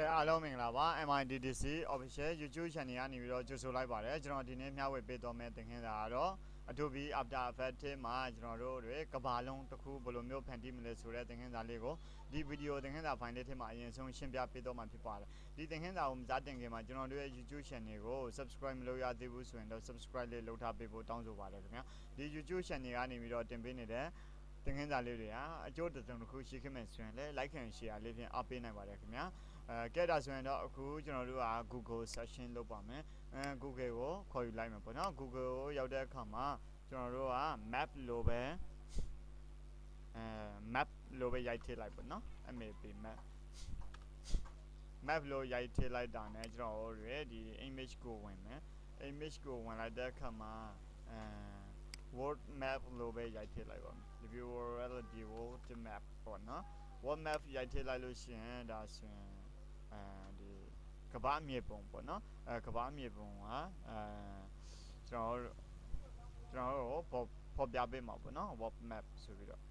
အားလုံးမင်္ဂလာပါ MITDC official YouTube channel ကနေပြီးတော့ကြိုဆိုလိုက်ပါတယ်ကျွန်တော်ဒီနေ့မျှဝေပေးသွားမယ့်သင်ခန်းစာကတော့ Adobe After Effects မှာကျွန်တော်တို့တွေကဘာလုံးတစ်ခုဘယ်လိုမျိုးဖန်တီးမလဲဆိုတဲ့သင်ခန်းစာလေးကိုဒီဗီဒီယိုသင်ခန်းစာဖိုင်လေးထဲမှာအရင်ဆုံးရှင်းပြပေးတော့မှာဖြစ်ပါတယ်ဒီသင်ခန်းစာကိုမစတင်ခင်မှာကျွန်တော်တို့ရဲ့ YouTube channel ကို subscribe မလုပ်ရသေးဘူးဆိုရင်တော့ subscribe လေးလုပ်ထားပေးဖို့တောင်းဆိုပါတယ်ခင်ဗျာဒီ YouTube channel ကနေပြီးတော့တင်ပေးနေတဲ့သင်ခန်းစာလေးတွေဟာအကျိုးတစ်စုံတစ်ခုရှိခဲ့မယ်ဆိုရင်လည်း like and share လေးဖြင့်အားပေးနိုင်ပါတယ်ခင်ဗျာကဲဒါဆိုရင်တော့အခုကျွန်တော်တို့က Google searching လုပ်ပါမယ် Google ကိုခေါ်ယူလိုက်မယ်ပေါ့နော် Google ကိုရောက်တဲ့အခါမှာကျွန်တော်တို့က map လိုပဲmap လိုပဲရိုက်ထည့်လိုက်ပေါ့နော် map map လိုရိုက်ထည့်လိုက်တာနဲ့ကျွန်တော်တို့ရဲ့ဒီ image ကိုဝင်မယ် image ကိုဝင်လိုက်တဲ့အခါမှာworld map လိုပဲရိုက်ထည့်လိုက်ပါမယ် review reality world map ပေါ့နော် world map ရိုက်ထည့်လိုက်လို့ရှိရင်ဒါဆိုရင်ဒီကမ္ဘာမြေပုံပေါ့နော်ကမ္ဘာမြေပုံကကျွန်တော်တို့ဖော်ပြပေးမှာပေါ့နော် world map ဆိုပြီးတော့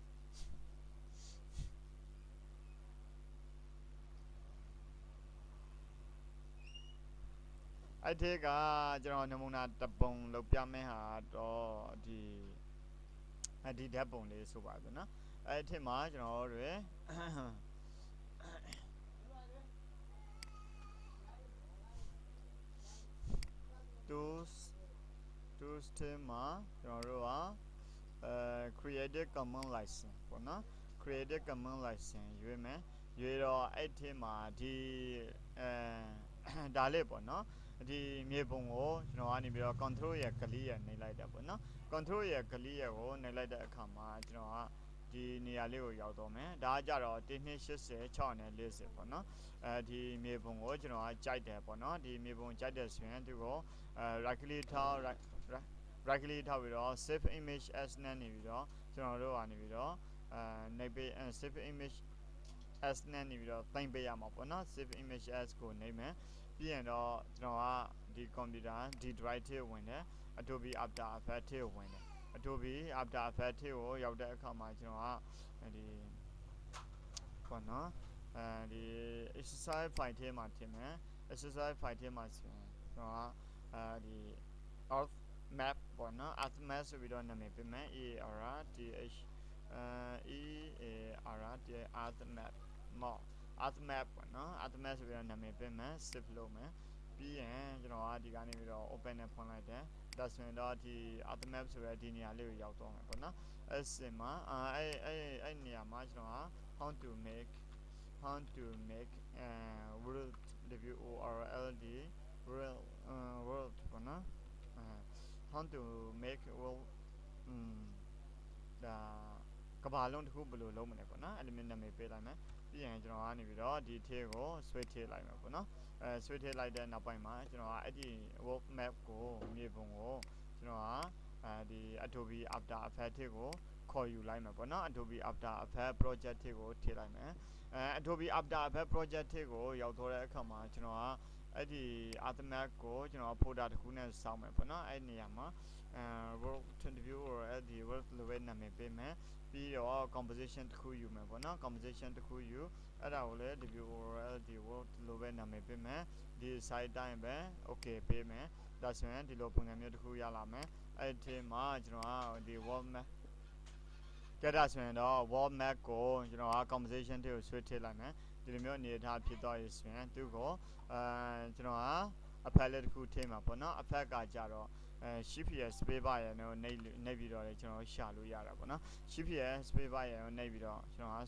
အဲ့ဒီကကျွန်တော်နမူနာတပုံလောက်ပြမယ်ဟာတော့ဒီဓာတ်ပုံလေးဆိုပါဘူးနော်အဲ့ဒီမှာကျွန်တော်တို့tools ထဲမှာကျွန်တော်တို့ကcreative commons license ပေါ့နော် creative commons license ရွေးမယ်ရွေးတော့အဲ့ဒီမှာဒီဒါလေးပေါ့နော်ဒီမြေပုံကိုကျွန်တော်ကနေပြီးတော့ control ရဲ့ click ရဲ့နှိပ်လိုက်တာပေါ့နော် control ရဲ့ click ရဲ့ကိုနှိပ်လိုက်တဲ့အခါမှာကျွန်တော်ကဒီနေရာလေးကိုရောက်တော့မယ်ဒါကကြတော့1280 640ပေါ့နော်ဒီမြေပုံကိုကျွန်တော်ကကြိုက်တယ်ပေါ့နော်ဒီမြေပုံကြိုက်တယ်ဆိုရင်သူကိုright click ထား right click ထားပြီးတော့ save image as နဲ့နေပြီးတော့ကျွန်တော်တို့ကနေပြီးတော့နှိပ်ပေး save image as နဲ့နေပြီးတော့တင်ပေးရမှာပေါ့နော် save image as ကိုနှိပ်မယ်ပြီးရင်တော့ကျွန်တော်ကဒီ computer ဒီ drive ထဲဝင်တယ် Adobe After Effects ထဲဝင်တယ် Adobe After Effects ထဲကိုရောက်တဲ့အခါမှာကျွန်တော်ကဒီပေါ့နော်ဒီ exercise file ထဲမှာထည့်မယ် exercise file ထဲမှာဆိုရင်ကျွန်တော်ကဒီ earth map ပေါ့နော် earth map ဆိုပြီးတော့နာမည်ပေးမယ် earth map earth map ပေါ့နော် earth map ဆိုပြီးတော့နာမည်ပေးမယ် save လုပ်မယ်ပြီးရင်ကျွန်တော်ကဒီကနေပြီးတော့ open နဲ့ဖွင့်လိုက်တယ်ဒါဆိုရင်တော့ဒီ earth map ဆိုတဲ့ဒီနေရာလေးကိုရောက်တော့မယ်ပေါ့နော်အဲ့စင်မှာအဲ့နေရာမှာကျွန်တော်က how to make world review orld world ပေါ့နော်how to make world ဒါကဘာလုံးတစ်ခုဘယ်လိုလုပ်မလဲပေါ့နော်အဲ့လိုမျိုးနာမည်ပေးလိုက်မယ်ပြီးရင်ကျွန်တော်ကနေပြီးတော့ဒီထဲကိုဆွဲထည့်လိုက်မယ်ပေါ့နော်ဆွဲထည့်လိုက်တဲ့နောက်ပိုင်းမှာကျွန်တော်ကအဲ့ဒီ world map ကိုမြေပုံကိုကျွန်တော်ကဒီ Adobe After Effects ထဲကိုခေါ်ယူလိုက်မယ်ပေါ့နော် Adobe After Effects project ထဲကိုထည့်လိုက်မယ်Adobe After Effects project ထဲကိုရောက်တော့တဲ့အခါမှာကျွန်တော်ကအဲ့ဒီ After Map ကိုကျွန်တော် folder တစ်ခုနဲ့စောင့်မယ်ပေါ့နော်အဲ့နေရာမှာworld view or အဲ့ဒီ world လိုပဲနာမည်ပေးမယ်ပြီးတော့ composition တစ်ခုယူမယ်ပေါ့နော် composition တစ်ခုယူအဲ့ဒါကိုလည်း review or ဒီ world လိုပဲနာမည်ပေးမယ်ဒီ site တိုင်းပဲ okay ပေးမယ်ဒါဆိုရင်ဒီလိုပုံစံမျိုးတစ်ခုရလာမယ်အဲ့ဒီမှာကျွန်တော်ကဒီ world map ကြက်တာဆိုရင်တော့ world map ကိုကျွန်တော်က composition တွေကိုဆွဲထည့်လိုက်မယ်ဒီလိုမျိုးအနေထားဖြစ်သွားရဆိုရင်သူကိုကျွန်တော်ကအဖက်လေးတစ်ခုထည့်မှာပေါ့နော်အဖက်ကကြတော့shift ရဲ့ space bar ရဲ့နှိပ်ပြီးတော့ကျွန်တော်ရှာလို့ရတာပေါ့နော် shift ရဲ့ space bar ရဲ့နှိပ်ပြီးတော့ကျွန်တော်က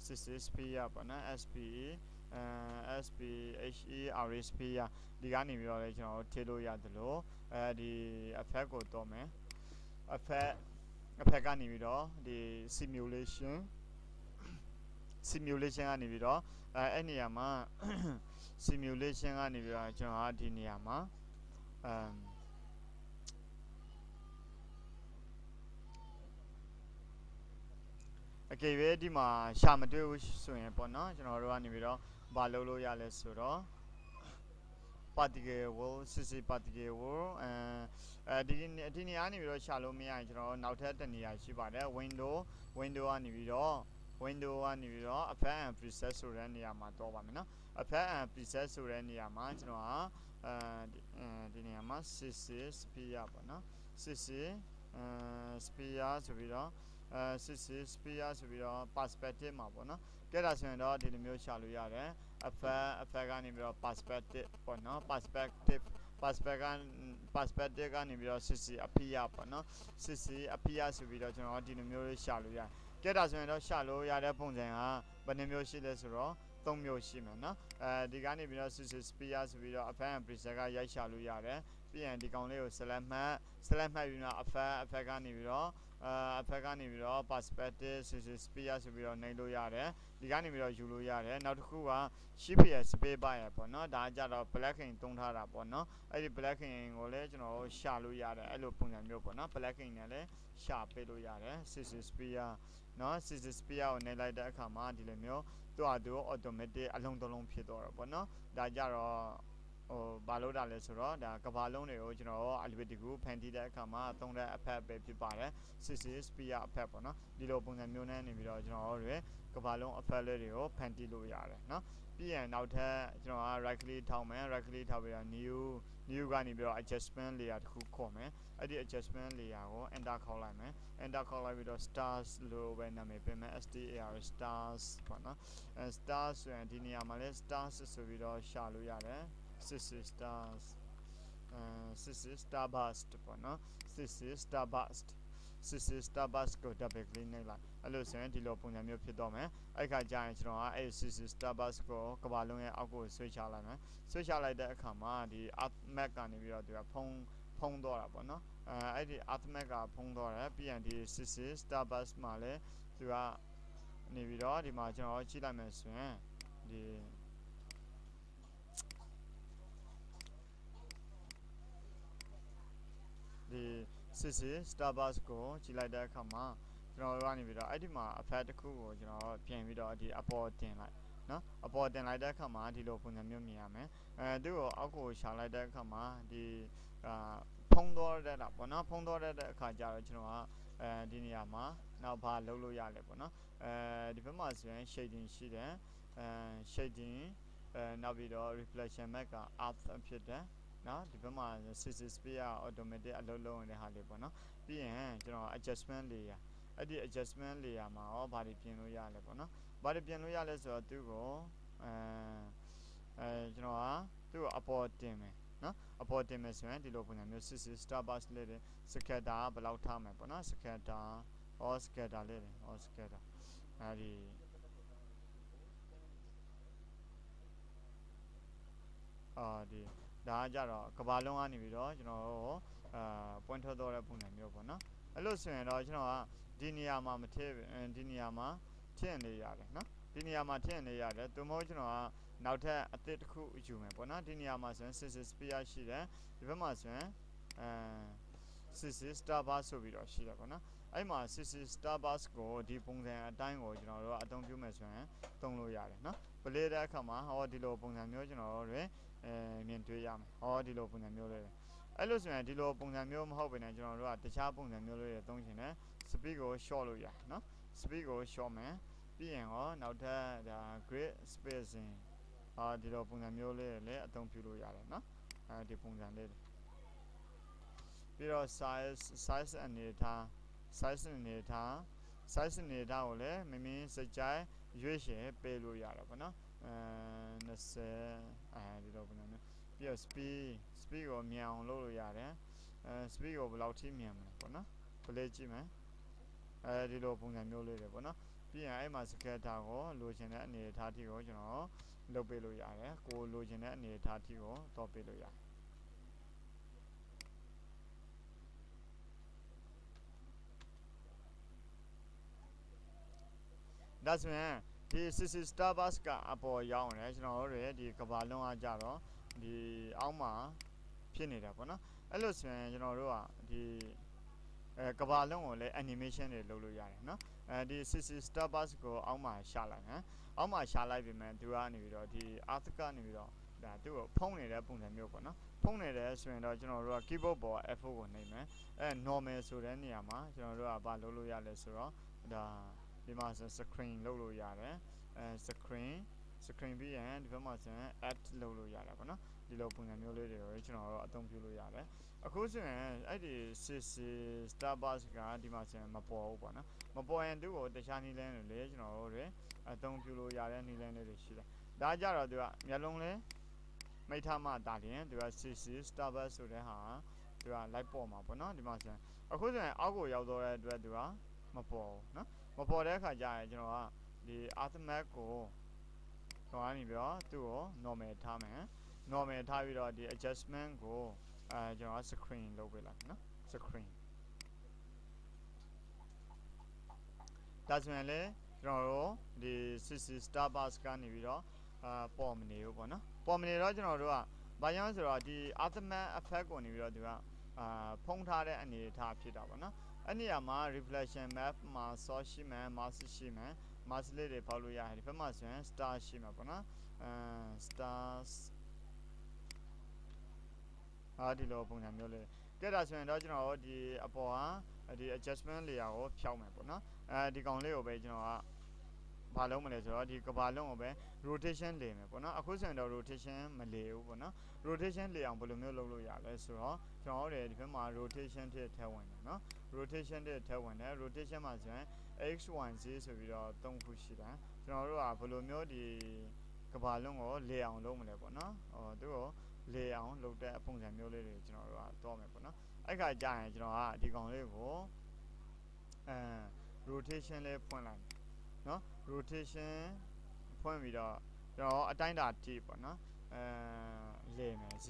60 space ရပေါ့နော် space ဒီကနေပြီးတော့လည်းကျွန်တော်ထည့်လို့ရတယ်လို့ဒီအဖက်ကိုတော့မယ်အဖက်ကနေပြီးတော့ဒီ simulation ကနေပြီးတော့အဲ့နေရာမှာ simulation ကနေပြီးတော့ကျွန်တော်ဒီနေရာမှာအကယ်၍ဒီမှာရှာမတွေ့ဘူးဆိုရင်ပေါ့နော်ကျွန်တော်တို့ကနေပြီးတော့ဘာလုပ်လို့ရလဲဆိုတော့ particle wall cc particle wall ဒီနေရာနေပြီးတော့ရှာလို့မရရင်ကျွန်တော်နောက်ထပ်တစ်နေရာရှိပါတယ် window ကနေပြီးတော့ window ကနေပြီးတော့ effect and preset ဆိုတဲ့နေရာမှာတော့ပါမယ်နော် effect and preset ဆိုတဲ့နေရာမှာကျွန်တော်ဟာဒီနေရာမှာ 60 sphere ပေါ့နော် 60 sphere ဆိုပြီးတော့60 sphere ဆိုပြီးတော့ perspective မှာပေါ့နော်ကဲဒါဆိုရင်တော့ဒီလိုမျိုးရှာလို့ရတယ် effect ကနေပြီးတော့ perspective ပေါ့နော် perspective ကနေပြီးတော့ 60 appear ပေါ့နော် 60 appear ဆိုပြီးတော့ကျွန်တော်ဒီလိုမျိုးလေးရှာလို့ရတယ်ကဲဒါဆိုရင်တော့ရှာလို့ရတဲ့ပုံစံကဘယ်နှမျိုးရှိလဲဆိုတော့3မျိုးရှိမယ်နော်ဒီကနေပြီးတော့ 60 sphere ဆိုပြီးတော့ effect and preset ကရိုက်ရှာလို့ရတယ်ပြီးရင်ဒီကောင်လေးကို select မှတ်ပြီးတော့ effect ကနေပြီးတော့effect ကနေပြီးတော့ perspective 60 sphere ဆိုပြီးတော့နှိပ်လို့ရတယ်ဒီကနေပြီးတော့ယူလို့ရတယ်နောက်တစ်ခုက shift ရဲ့ space bar ရပေါ့နော်ဒါကြတော့ blacking သုံးထားတာပေါ့နော်အဲ့ဒီ blacking ကိုလည်းကျွန်တော်ရှာလို့ရတယ်အဲ့လိုပုံစံမျိုးပေါ့နော် blacking နဲ့လည်းရှာပေးလို့ရတယ်60 sphere နော်60 sphere ကိုနှိပ်လိုက်တဲ့အခါမှာဒီလိုမျိုးသူ့ဟာသူ automatic အလုံးလုံးဖြစ်သွားတော့ပေါ့နော်ဒါကြတော့ဘာလို့တာလဲဆိုတော့ဒါကဘာလုံးတွေကိုကျွန်တော်အလွယ်တကူဖန်တီးတဲ့အခါမှာသုံးတဲ့အဖက်ပဲဖြစ်ပါတယ်60 sphere အဖက်ပေါ့နော်ဒီလိုပုံစံမျိုးနဲ့နေပြီးတော့ကျွန်တော်တွေကဘာလုံးအဖက်လေးတွေကိုဖန်တီးလို့ရတယ်နော်ပြီးရင်နောက်ထပ်ကျွန်တော်က right click ထောက်မယ် right click ထောက်ပြီးတော့ new ကနေပြီးတော့ adjustment layer တစ်ခုခေါ်မယ်အဲ့ဒီ adjustment layer ကို enter ခေါက်လိုက်မယ် enter ခေါက်လိုက်ပြီးတော့ stars လို့ပဲနာမည်ပေးမယ် star stars ပေါ့နော်stars ဆိုရင်ဒီနေရာမှာလဲ stars ဆိုပြီးတော့ရှာလို့ရတယ်60 stars 60 starburst ပေါ့နော်60 starburst 60 starburst ကို double click နှိပ်လိုက်အဲ့လိုဆိုရင်ဒီလိုပုံစံမျိုးဖြစ်တော့မယ်အဲ့ခါကျရင်ကျွန်တော်ကအဲ့60 starburst ကိုကဘာလုံးရဲ့အောက်ကိုဆွဲချလိုက်မယ်ဆွဲချလိုက်တဲ့အခါမှာဒီ earth map ကနေပြီးတော့သူကဖုံးသွားတာပေါ့နော်အဲ့ဒီ earth map ကဖုံးသွားတယ်ပြီးရင်ဒီ60 starburst မှာလဲသူကနေပြီးတော့ဒီမှာကျွန်တော်ကြည့်လိုက်မယ်ဆိုရင်ဒီ60 starburst ကိုကြည့်လိုက်တဲ့အခါမှာကျွန်တော်တို့ကနေပြီးတော့အဲ့ဒီမှာ effect တစ်ခုကိုကျွန်တော်ပြင်ပြီးတော့ဒီအပေါ်တင်လိုက်နော်အပေါ်တင်လိုက်တဲ့အခါမှာဒီလိုပုံစံမျိုးမြင်ရမယ်သူ့ကိုအောက်ကိုရှာလိုက်တဲ့အခါမှာဒီဖုံးသွားတဲ့တာပေါ့နော်ဖုံးသွားတဲ့အခါကျတော့ကျွန်တော်ကဒီနေရာမှာနောက်ဘာလုပ်လို့ရလဲပေါ့နော်ဒီဘက်မှာဆိုရင် shading ရှိတယ်shading နောက်ပြီးတော့ reflection map က earth ဖြစ်တယ်နော်ဒီဘက်မှာ60 sphere automatic အလုပ်လုပ်နေတဲ့ဟာလေးပေါ့နော်ပြီးရင်ကျွန်တော် adjustment layer အဲ့ဒီ adjustment layer မှာရောဘာတွေပြင်လို့ရလဲပေါ့နော်ဘာတွေပြင်လို့ရလဲဆိုတော့သူ့ကိုကျွန်တော်ကသူ့ကိုအပေါ်တင်မယ်နော်အပေါ်တင်မယ်ဆိုရင်ဒီလိုပုံစံမျိုး60 starburst လေးတွေ scatter ဘယ်လောက်ထားမယ်ပေါ့နော် scatter လေးတွေ scatter အဲ့ဒီဒီဒါကြတော့ကဘာလုံးကနေပြီးတော့ကျွန်တော်တို့ပွင့်ထွက်တော့တဲ့ပုံစံမျိုးပေါ့နော်အဲ့လို့ဆိုရင်တော့ကျွန်တော်ကဒီနေရာမှာမထည့်ဒီနေရာမှာထည့်နေရတယ်နော်ဒီနေရာမှာထည့်နေရတယ်သူမဟုတ်ကျွန်တော်ကနောက်ထပ်အသစ်တစ်ခုယူမယ်ပေါ့နော်ဒီနေရာမှာဆိုရင်60 sphere ရှိတယ်ဒီဘက်မှာဆိုရင်60 starburst ဆိုပြီးတော့ရှိတယ်ပေါ့နော်အဲ့မှာ60 starburst ကိုဒီပုံစံအတိုင်းကိုကျွန်တော်တို့အသုံးပြုမယ်ဆိုရင်သုံးလို့ရတယ်နော်ပလေးတဲ့အခါမှာဒီလိုပုံစံမျိုးကျွန်တော်တို့တွေမြင်တွေ့ရမယ်ဒီလိုပုံစံမျိုးလေးအဲ့လိုဆိုရင်ဒီလိုပုံစံမျိုးမဟုတ်ဘဲနဲ့ကျွန်တော်တို့ကတခြားပုံစံမျိုးလေးတွေသုံးချင်တယ် speed ကို short လို့ရနော် speed ကို short မယ်ပြီးရင်နောက်ထပ်ဒါ grid spacing ဒီလိုပုံစံမျိုးလေးတွေလည်းအသုံးပြုလို့ရတယ်နော်ဒီပုံစံလေးပြီးတော့ size အနေထား size အနေထားကိုလည်းမင်းစိတ်ကြိုက်ရွေးချယ်ပေးလို့ရတယ်ပေါ့နော်20ဒီလိုပုံစံမျိုးပြီးတော့ speed ကိုမြန်အောင်လုပ်လို့ရတယ်speed ကိုဘယ်လောက်ထိမြန်မလဲပေါ့နော် play ကြည့်မယ်ဒီလိုပုံစံမျိုးလေးတွေပေါ့နော်ပြီးရင်အဲ့မှာ scatter ကိုလိုချင်တဲ့အနေအထားထိကိုကျွန်တော်လုပ်ပေးလို့ရတယ်ကိုလိုချင်တဲ့အနေအထားထိကိုတော့ပေးလို့ရတယ်ဒါဆိုရင်ဒီ 60 starburst ကအပေါ်ရောက်နေကျွန်တော်တို့ရဲ့ဒီကဘာလုံးအားကြတော့ဒီအောက်မှာဖြစ်နေတာပေါ့နော်အဲ့လိုဆိုရင်ကျွန်တော်တို့ကဒီကဘာလုံးကိုလည်း animation တွေလုပ်လို့ရတယ်နော်ဒီ60 starburst ကိုအောက်မှာရှာလိုက်မယ်အောက်မှာရှာလိုက်ပြီမဲ့သူကနေပြီးတော့ဒီ earth ကနေပြီးတော့ဒါသူ့ကိုဖုံးနေတဲ့ပုံစံမျိုးပေါ့နော်ဖုံးနေတယ်ဆိုရင်တော့ကျွန်တော်တို့က keyboard ပေါ် F4 ကိုနှိပ်မယ်normal ဆိုတဲ့နေရာမှာကျွန်တော်တို့ကဘာလုပ်လို့ရလဲဆိုတော့ဒါ ဒီမှာဆို screen လုပ်လို့ရတယ်screen ပြီးရင်ဒီဘက်မှာဆိုရင် add လုပ်လို့ရတာပေါ့နော်ဒီလိုပုံစံမျိုးလေးတွေကိုကျွန်တော်တို့အသုံးပြုလို့ရတယ်အခုဆိုရင်အဲ့ဒီ CC Starbucks ကဒီမှာဆိုရင်မပေါ်ဘူးပေါ့နော်မပေါ်ရင်သူ့ကိုတခြားနည်းလမ်းတွေလေကျွန်တော်တို့တွေအသုံးပြုလို့ရတဲ့နည်းလမ်းလေးတွေရှိတယ်ဒါကြတော့သူကမျက်လုံးလေးမိထားမှတာလျင်သူက CC Starbucks ဆိုတဲ့ဟာသူကလိုက်ပေါ်မှာပေါ့နော်ဒီမှာဆိုရင်အခုဆိုရင်အောက်ကိုရောက်တော့တဲ့အတွက်သူကမပေါ်ဘူးနော်မပေါ်တဲ့အခါကျရင်ကျွန်တော်ကဒီ Ultimate ကိုတော့အနေပြီးတော့သူ့ကို normal ထားမယ် normal ထားပြီးတော့ဒီ adjustment ကိုကျွန်တော် screen လုပ်ပေးလိုက်နော် screen ဒါဆိုရင်လေကျွန်တော်တို့ဒီ CC Starbucks ကနေပြီးတော့ပေါ်မနေဘူးပေါ့နော်ပေါ်မနေတော့ကျွန်တော်တို့ကဘာကြောင့်ဆိုတော့ဒီ ultimate effect ကိုနေပြီးတော့သူကဖုံးထားတဲ့အနေအထားဖြစ်တာပေါ့နော်အဲ့နေရာမှာ reflection map မှာ source ရှိမယ် mask ရှိမယ် mask လေးတွေဖောက်လို့ရတယ်ဒီဘက်မှာဆိုရင် star ရှိမှာပေါ့နော်stars ဒီလိုပုံစံမျိုးလေးကဲဒါဆိုရင်တော့ကျွန်တော်တို့ဒီအပေါ်ဟာဒီ adjustment layer ကိုဖြောက်မယ်ပေါ့နော်ဒီကောင်လေးကိုပဲကျွန်တော်ကဘာလုံးမလဲဆိုတော့ဒီကဘာလုံးကိုပဲ rotation လေမယ်ပေါ့နော်အခုဆိုရင်တော့ rotation မလေဘူးပေါ့နော် rotation လေအောင်ဘယ်လိုမျိုးလုပ်လို့ရလဲဆိုတော့ကျွန်တော်တို့ဒီဘက်မှာ rotation ထည့်ဝင်တယ်နော် rotation ထည့်ဝင်တယ် rotation မှာဆိုရင် x y z ဆိုပြီးတော့၃ခုရှိတယ်ကျွန်တော်တို့ကဘယ်လိုမျိုးဒီကဘာလုံးကိုလေအောင်လုပ်မလဲပေါ့နော်သူကိုလေအောင်လုပ်တဲ့ပုံစံမျိုးလေးတွေကျွန်တော်တို့ကတော့မယ်ပေါ့နော်အဲ့ခါကြာရင်ကျွန်တော်ကဒီကောင်လေးကိုrotation လေးဖွင့်လိုက်နော် rotation ဖွင့်ပြီးတော့ကျွန်တော်အတိုင်းတာ t ပေါ့နော်လေမယ်0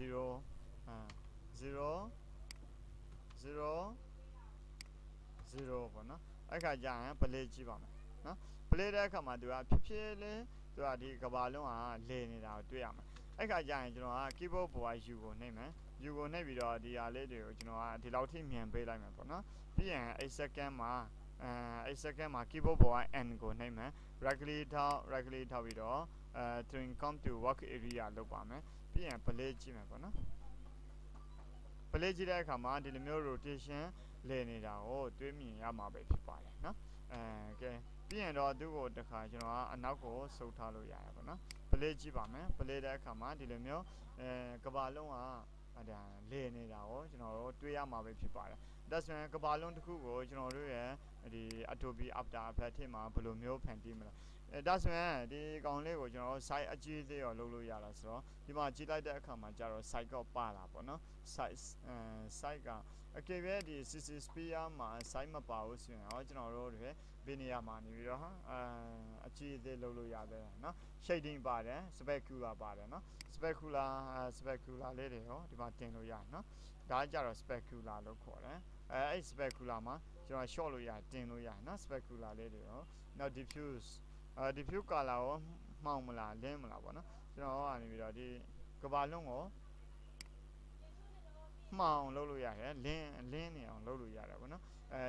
ပေါ့နော်အဲ့ခါကြာရင် play ကြည့်ပါမယ်နော် play တဲ့အခါမှာသူကဖြစ်ဖြစ်လေးသူကဒီကဘာလုံးကလေနေတာကိုတွေ့ရမယ်အဲ့ခါကြာရင်ကျွန်တော်က keyboard ပေါ်က U ကိုနှိပ်မယ် U ကိုနှိပ်ပြီးတော့ဒီဟာလေးတွေကိုကျွန်တော်ကဒီလောက်ထိမြန်ပေးလိုက်မယ်ပေါ့နော်ပြီးရင်8 second မှာ8 second မှာ keyboard ပေါ်က N ကိုနှိပ်မယ် right click ထောက်ပြီးတော့train come to work area လုပ်ပါမယ်ပြီးရင် play ကြည့်မယ်ပေါ့နော် play ကြည့်တဲ့အခါမှာဒီလိုမျိုး rotation လဲနေတာကိုတွေးမြင်ရမှာပဲဖြစ်ပါတယ်နော်ကဲပြီးရင်တော့သူ့ကိုတခါကျွန်တော်ကအနောက်ကိုဆုပ်ထားလို့ရတယ်ပေါ့နော် play ကြည့်ပါမယ် play တဲ့အခါမှာဒီလိုမျိုးကဘာလုံးကဒါလဲနေတာကိုကျွန်တော်တို့တွေးရမှာပဲဖြစ်ပါတယ်ဒါဆိုရင်ကဘာလုံးတစ်ခုကိုကျွန်တော်တို့ရဲ့ဒီ Adobe After Effects မှာဘယ်လိုမျိုးဖန်တီးမလဲဒါဆိုရင်ဒီကောင်လေးကိုကျွန်တော်တို့ site အကြီးသေးရောလုပ်လို့ရလားဆိုတော့ဒီမှာကြည့်လိုက်တဲ့အခါမှာကျတော့ site ကပါလာပေါ့နော် site ကအကယ်၍ဒီ CC Sphere မှာ site မပါဘူးဆိုရင်တော့ကျွန်တော်တို့တွေဘယ်နေရာမှာနေပြီးတော့အကြီးသေးလုပ်လို့ရတယ်နော် shading ပါတယ် specular ပါတယ်နော် specular လေးတွေရောဒီမှာတင်လို့ရတယ်နော်ဒါကြတော့ specular လို့ခေါ်တယ်အဲ့ specular မှာကျွန်တော် short လို့ရတင်လို့ရနော် specular လေးတွေရောနောက် diffuse color ကိုမှောင်မလားလင်းမလားပေါ့နော်ကျွန်တော်ကနေပြီးတော့ဒီကဘာလုံးကိုမှောင်လုပ်လို့ရတယ်လင်းနေအောင်လုပ်လို့ရတယ်ပေါ့နော်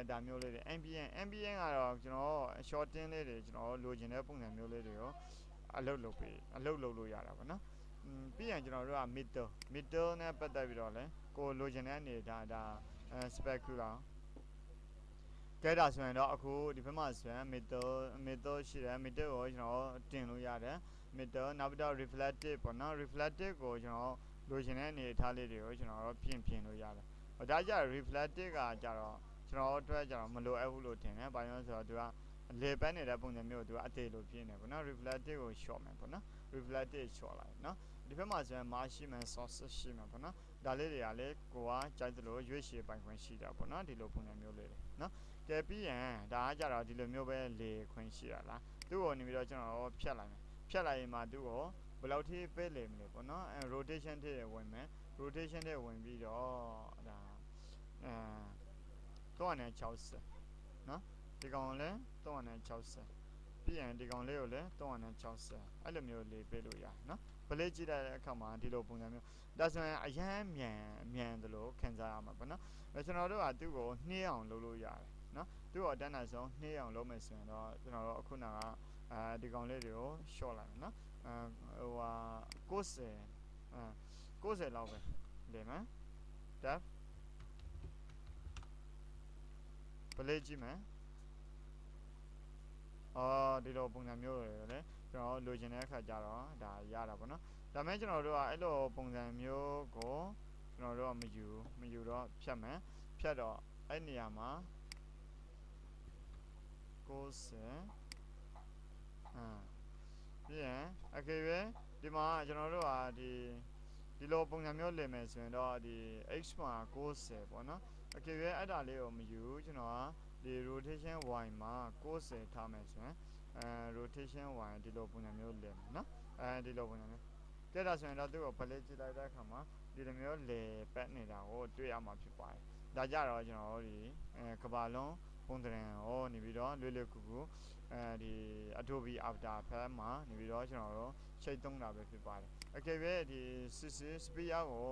ဒါမျိုးလေးတွေ ambient ကတော့ကျွန်တော် shorten လေးတွေကျွန်တော်လိုချင်တဲ့ပုံစံမျိုးလေးတွေရောအလုပ်လုပ်လို့ရတာပေါ့နော်ပြီးရင်ကျွန်တော်တို့က middle နဲ့ပတ်သက်ပြီးတော့လဲကိုလိုချင်တဲ့အနေဒါ specular ကဲဒါဆိုရင်တော့အခုဒီဘက်မှာဆိုရင် middle ရှိတယ် middle ကိုကျွန်တော်တင်လို့ရတယ် middle နောက်ပြီးတော့ reflective ပေါ့နော် reflective ကိုကျွန်တော်လိုချင်တဲ့အနေအထားလေးတွေကိုကျွန်တော်တို့ပြင်လို့ရတယ်ဒါကြ reflective ကကြတော့ကျွန်တော်တို့အတွက်ကြတော့မလိုအပ်ဘူးလို့ထင်တယ်ဘာလို့လဲဆိုတော့သူကလေပန်းနေတဲ့ပုံစံမျိုးကိုသူကအသေးလို့ပြင်းနေပေါ့နော် reflective ကို short မယ်ပေါ့နော် reflective short လိုက်နော်ဒီဘက်မှာဆိုရင် mask ရှိမယ် source ရှိမယ်ပေါ့နော်ဒါလေးတွေကလည်းကိုကကြိုက်သလိုရွေးချယ်ပိုင်ခွင့်ရှိတာပေါ့နော်ဒီလိုပုံစံမျိုးလေးတွေနော်ကဲပြီးရင်ဒါကကြတော့ဒီလိုမျိုးပဲလေခွင့်ရှိတာလားသူ့ကိုနေပြီးတော့ကျွန်တော်ဖြတ်လိုက်ရင်မှသူ့ကိုဘယ်လောက်ထိပေးလေမလဲပေါ့နော်rotation ထည့်ဝင်မယ် rotation ထည့်ဝင်ပြီးတော့ဒါ360နော်ဒီကောင်လည်း360ပြီးရင်ဒီကောင်လေးကိုလည်း360အဲ့လိုမျိုးလေးပေးလို့ရနော်ပလေးကြည့်တဲ့အခါမှာဒီလိုပုံစံမျိုးဒါဆိုရင်အရန်မြန်တယ်လို့ခံစားရမှာပေါ့နော်ကျွန်တော်တို့ကသူ့ကိုနှေးအောင်လုပ်လို့ရတယ်နော်သူ့ကိုအတန်းနိုင်ဆုံးနှေးအောင်လုပ်မယ်ဆိုရင်တော့ကျွန်တော်တို့အခုနကဒီကောင်လေးတွေကို short လိုက်မယ်နော်90လောက်ပဲလေမယ် depth ပလေးကြည့်မယ် ဒီလိုပုံစံမျိုးတွေလည်းကျွန်တော်လိုချင်တဲ့အခါကျတော့ဒါရတာပေါ့နော်ဒါမဲ့ကျွန်တော်တို့ကအဲ့လိုပုံစံမျိုးကိုကျွန်တော်တို့ကမယူတော့ဖြတ်မယ်ဖြတ်တော့အဲ့နေရာမှာ90ပြီးရင်အကေပဲဒီမှာကျွန်တော်တို့ကဒီလိုပုံစံမျိုးလည်မယ်ဆိုရင်တော့ဒီ x မှာ90ပေါ့နော်အကေပဲအဲ့ဒါလေးကိုမယူကျွန်တော်ကဒီ rotation y မှာ90ထားမယ်ဆိုရင်rotation y ဒီလိုပုံစံမျိုးလည်မယ်နော်ဒီလိုပုံစံမျိုးကဲဒါဆိုရင်တော့သူ့ကိုဖလက်ကြည့်လိုက်တဲ့အခါမှာဒီလိုမျိုးလည်ပတ်နေတာကိုတွေ့ရမှာဖြစ်ပါတယ်ဒါကြတော့ကျွန်တော်တို့ဒီကဘာလုံးပုံသဏ္ဍာန်ကိုနေပြီးတော့လွယ်လွယ်ကူကူဒီ Adobe After Effects မှာနေပြီးတော့ကျွန်တော်တို့ချိတ်သုံးတာပဲဖြစ်ပါတယ်အကယ်၍ဒီ sphere ကို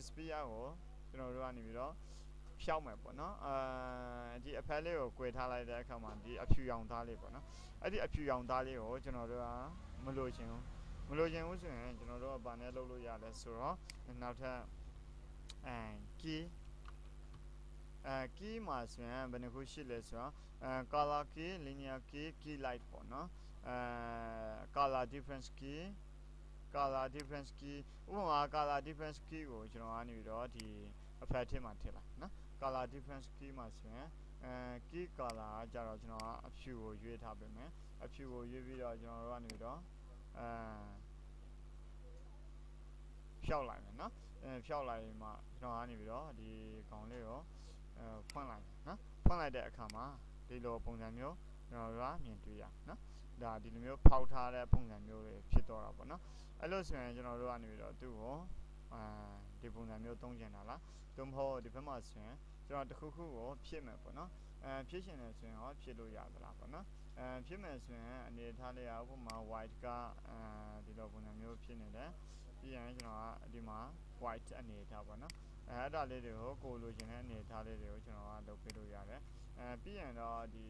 sphere ကိုကျွန်တော်တို့ကနေပြီးတော့ဖြောက်မယ်ပေါ့နော်ဒီအဖက်လေးကို꿰ထားလိုက်တဲ့အခါမှာဒီအဖြူရောင်သားလေးပေါ့နော်အဲ့ဒီအဖြူရောင်သားလေးကိုကျွန်တော်တို့ကမလိုချင်ဘူးဆိုရင်ကျွန်တော်တို့ကဘာနဲ့လုပ်လို့ရလဲဆိုတော့နောက်ထပ်key မှာဆိုရင်ဘယ်နှခုရှိလဲဆိုတော့color key linear key light ပေါ့နော်color difference key ဥပမာ color difference key ကိုကျွန်တော်ကနေပြီးတော့ဒီအဖက်ထဲမှာထည့်လိုက်နော် color difference key မှာဆိုရင်key color ကကြတော့ကျွန်တော်ကအဖြူကိုရွေးထားပေးမယ်အဖြူကိုရွေးပြီးတော့ကျွန်တော်တို့ကနေပြီးတော့ဖြောက်လိုက်မယ်နော်ဖြောက်လိုက်မှကျွန်တော်ကနေပြီးတော့ဒီကောင်လေးကိုဖွင့်လိုက်နော်ဖွင့်လိုက်တဲ့အခါမှာဒီလိုပုံစံမျိုးကျွန်တော်တို့ကမြင်တွေ့ရနော်ဒါဒီလိုမျိုးဖောက်ထားတဲ့ပုံစံမျိုးတွေဖြစ်တော့တာပေါ့နော်အဲ့လိုဆိုရင်ကျွန်တော်တို့ကနေပြီးတော့သူ့ကိုဒီပုံစံမျိုးသုံးချင်တာလားသို့မဟုတ်ဒီဘက်မှာဆိုရင်ကျွန်တော်တစ်ခုခုကိုဖြည့်မယ်ပေါ့နော်ဖြည့်ရှင်တယ်ဆိုရင်ရောဖြည့်လို့ရသလားပေါ့နော်ဖြည့်မယ်ဆိုရင်အနေထားလေးဥပမာ white ကဒီလိုပုံစံမျိုးဖြစ်နေတယ်ပြီးရင်ကျွန်တော်ကဒီမှာ white အနေထားပေါ့နော်အဲ့ဒါလေးတွေကိုကိုလိုချင်တဲ့အနေထားလေးတွေကိုကျွန်တော်ကလုပ်ပေးလို့ရတယ်ပြီးရင်တော့ဒီ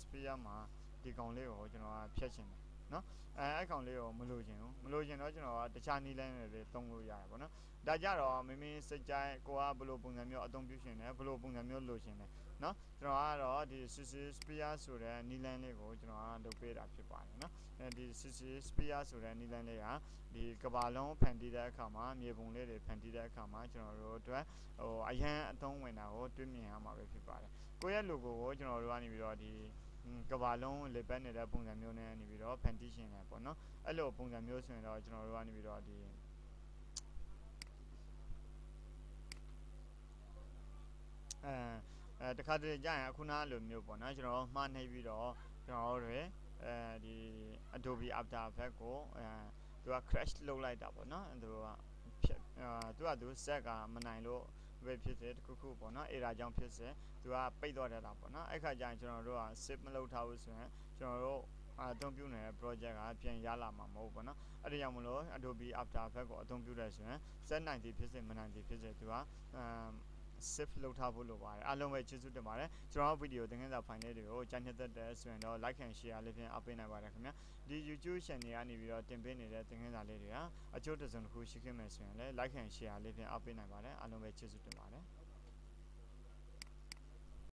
sphere မှာဒီကောင်လေးကိုကျွန်တော်ကဖြတ်ချင်တယ်နော်အဲ့ကောင်လေးကိုမလိုချင်တော့ကျွန်တော်ကတခြားနည်းလမ်းတွေသုံးလို့ရတယ်ပေါ့နော်ဒါကြတော့မိမိစိတ်ကြိုက်ကိုကဘယ်လိုပုံစံမျိုးအသုံးပြုရှင်လဲဘယ်လိုပုံစံမျိုးလိုချင်လဲနော်ကျွန်တော်ကတော့ဒီ sphere ဆိုတဲ့နည်းလမ်းလေးကိုကျွန်တော်ကလုပ်ပေးတာဖြစ်ပါတယ်နော်ဒီ sphere ဆိုတဲ့နည်းလမ်းလေးကဒီကဘာလုံးဖန်တီးတဲ့အခါမှာမြေပုံလေးတွေဖန်တီးတဲ့အခါမှာကျွန်တော်တို့အတွက်အရန်အသုံးဝင်တာကိုတွေ့မြင်ရမှာပဲဖြစ်ပါတယ်ကိုယ့်ရဲ့ logo ကိုကျွန်တော်တို့ကနေပြီးတော့ဒီကဘာလုံးလေပတ်နေတဲ့ပုံစံမျိုးနဲ့နေပြီးတော့ဖန်တီးရှင်တယ်ပေါ့နော်အဲ့လိုပုံစံမျိုးဆိုရင်တော့ကျွန်တော်တို့ကနေပြီးတော့ဒီတခါတလေကြာရင်အခုနလိုမျိုးပေါ့နော်ကျွန်တော်မှားနှိပ်ပြီးတော့ကျွန်တော်တို့ဒီ Adobe After Effects ကိုသူက crash လုပ်လိုက်တာပေါ့နော်သူကသူဆက်ကမနိုင်လို့ပဲဖြစ်စေတခုခုပေါ့နော်အဲ့ဒါကြောင့်ဖြစ်စေသူကပိတ်သွားတယ်လားပေါ့နော်အဲ့ခါကျရင်ကျွန်တော်တို့က save မလုပ်ထားဘူးဆိုရင်ကျွန်တော်တို့အသုံးပြုနေတဲ့ project ကပြန်ရလာမှာမဟုတ်ဘူးပေါ့နော်အဲ့ဒါကြောင့်မလို့ Adobe After Effects ကိုအသုံးပြုတယ်ဆိုရင်set နိုင်သည်ဖြစ်စေမနိုင်သည်ဖြစ်စေသူကsave လုပ်ထားဖို့လိုပါတယ်အားလုံးပဲကျေးဇူးတင်ပါတယ်ကျွန်တော်ဗီဒီယိုသင်ခန်းစာဖိုင်လေးတွေကိုကြိုက်နှစ်သက်ဆိုရင်တော့ like and share လေးဖြင့်အားပေးနိုင်ပါတယ်ခင်ဗျာဒီ YouTube channel ကနေပြီးတော့တင်ပေးနေတဲ့သင်ခန်းစာလေးတွေကအကျိုးတစ်စုံတစ်ခုရှိခဲ့မယ်ဆိုရင်လည်း like and share လေးဖြင့်အားပေးနိုင်ပါတယ်အားလုံးပဲကျေးဇူးတင်ပါတယ်